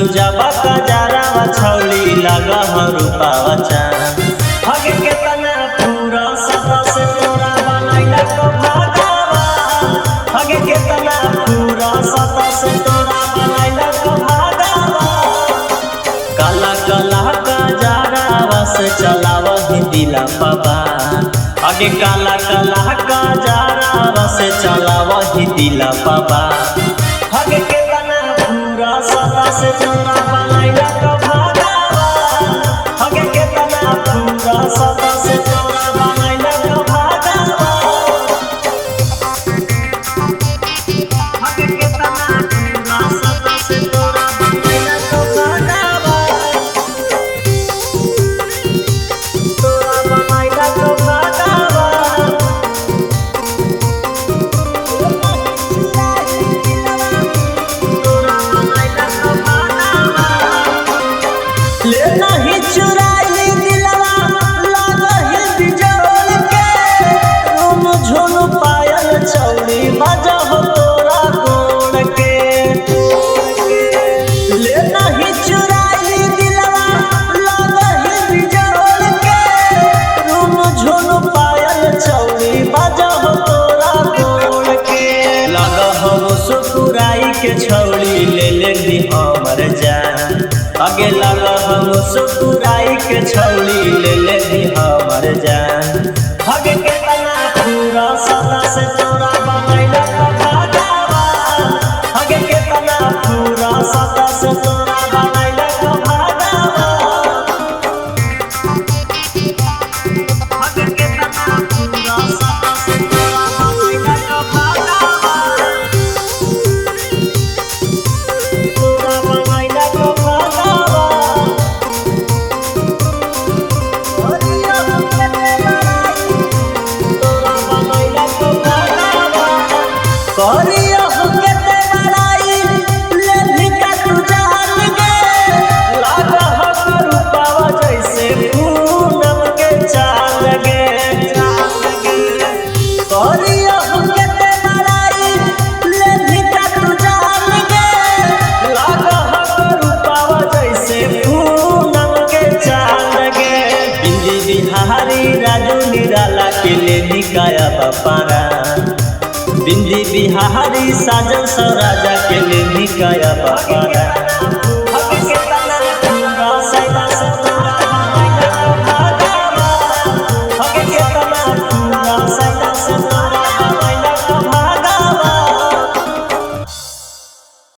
सुजाबा का जारावा छौली लगा रूपावा चांद हगे के तना पूरा सदा से तोरा बनाइला को भागावा हगे के तना पूरा सदा से तोरा बनाइला को भागावा काला काला का जारावा से चलावा ही दिला बाबा हगे काला काला का जारावा से चलावा ही दिला बाबा हगे के तना पूरा सदा से तोरा बनाइला को भागावा हगे के तना पूरा सदा से तोरा बनाइला को भागावा हगे के तना पूरा सदा से तोरा बनाइला को भागावा तोरा बनाइला को भागावा ले नहीं चुराई दिलवा लागही बिजोड़ के रूम झुन पायल चौड़ी बजा हो तोरा गोड़ के ले नहीं चुराई दिलवा लागही बिजोड़ के रूम झुन पायल चौड़ी बजा हो तोरा गोड़ के लगा हो सुकुराई के छौड़ी ले ली हमर जान आगे लगा हम सुकुराई के छौली ले ली हमर जान हगे के तना पूरा सदा से तोरा बनाइला को भागावा हगे के तना पूरा सदा से तोरा बनाइला को भागावा हगे के तना पूरा सदा से तोरा बनाइला को भागावा तोरा बनाइला को करिया के ते बड़ाई ले भिका तू जान गे लागा हो रूपावा जैसे पूनम के चाल गे करिया के ते बड़ाई ले भिका तू जान गे लागा हो रूपावा जैसे पूनम के चाल गे बिंदी बिहारी राजू निराला के ले निकाया बापारा बिंदी बिहारी साजन सौ राजा के लिए निकाया बाबा।